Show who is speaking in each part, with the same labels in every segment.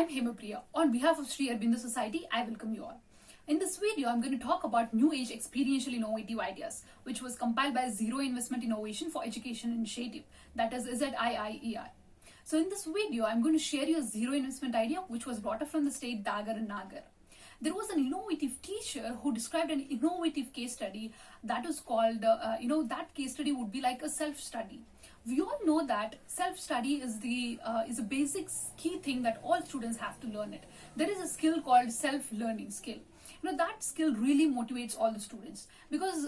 Speaker 1: Hemapriya. On behalf of Sri Aurobindo Society, I welcome you all. In this video, I'm going to talk about New Age Experiential Innovative Ideas, which was compiled by ZIIEI Investment Innovation for Education Initiative, that is ZIIEI. So in this video, I'm going to share you a zero investment idea, which was brought up from the state Dadra and Nagar. There was an innovative teacher who described an innovative case study that was called, that case study would be like a self-study. We all know that self-study is a basic key thing that all students have to learn it. There is a skill called self-learning skill. That skill really motivates all the students, because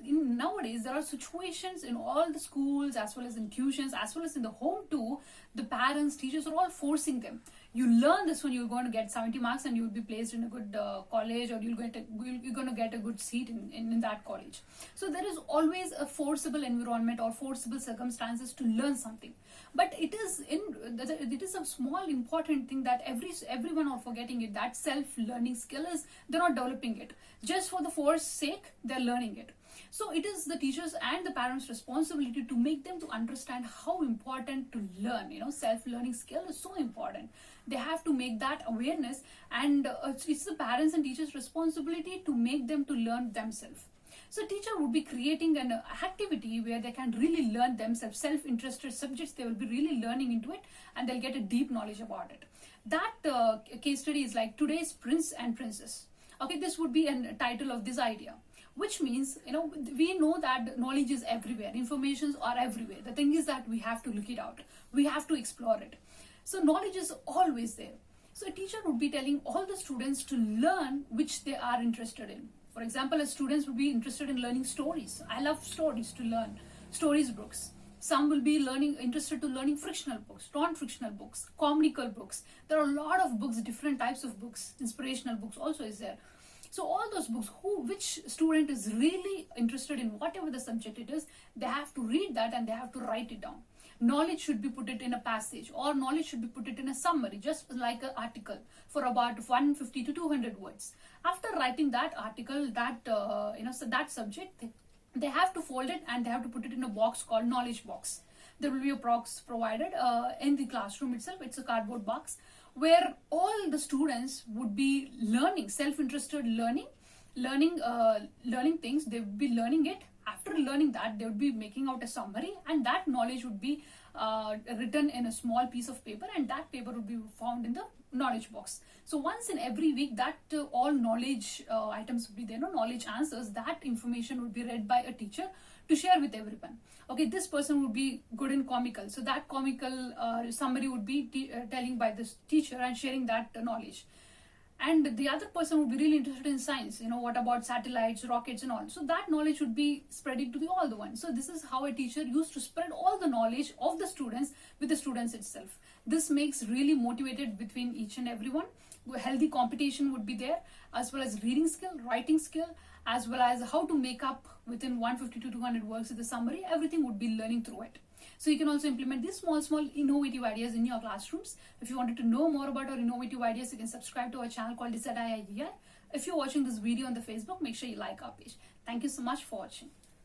Speaker 1: nowadays there are situations in all the schools as well as in tuitions as well as in the home too. The parents, teachers are all forcing them. You learn this when you're going to get 70 marks and you'll be placed in a good college, or you're going to get a good seat in that college. So there is always a forcible environment or forcible circumstances to learn something. But it is a small important thing that everyone are forgetting it, that self-learning skill is, they're not developing it. Just for the force sake, they're learning it. So it is the teachers and the parents' responsibility to make them to understand how important to learn. Self-learning skill is so important. They have to make that awareness, and it's the parents and teachers' responsibility to make them to learn themselves. So teacher would be creating an activity where they can really learn themselves, self-interested subjects. They will be really learning into it, and they'll get a deep knowledge about it. That case study is like today's Prince and Princess. Okay, this would be a title of this idea, which means, we know that knowledge is everywhere. Informations are everywhere. The thing is that we have to look it out. We have to explore it. So knowledge is always there. So a teacher would be telling all the students to learn which they are interested in. For example, as students would be interested in learning stories. I love stories to learn. Stories books. Some will be interested to learning frictional books, non-frictional books, comical books. There are a lot of books, different types of books. Inspirational books also is there. So all those books, which student is really interested in whatever the subject it is, they have to read that and they have to write it down. Knowledge should be put it in a passage, or knowledge should be put it in a summary, just like an article for about 150 to 200 words. After writing that article, that subject, they have to fold it and they have to put it in a box called knowledge box. There will be a box provided in the classroom itself. It's a cardboard box where all the students would be learning, self-interested learning things. They would be learning it. After learning that, they would be making out a summary, and that knowledge would be written in a small piece of paper, and that paper would be found in the knowledge box. So once in every week, that all knowledge items would be there, knowledge answers, that information would be read by a teacher to share with everyone. Okay, this person would be good in comical, so that comical summary would be telling by this teacher and sharing that knowledge. And the other person would be really interested in science, what about satellites, rockets and all. So that knowledge would be spreading to all the ones. So this is how a teacher used to spread all the knowledge of the students with the students itself. This makes really motivated between each and everyone. Healthy competition would be there, as well as reading skill, writing skill, as well as how to make up within 150 to 200 words with the summary. Everything would be learning through it. So you can also implement these small innovative ideas in your classrooms. If you wanted to know more about our innovative ideas, you can subscribe to our channel called ZIIEI. If you're watching this video on the Facebook, make sure you like our page. Thank you so much for watching.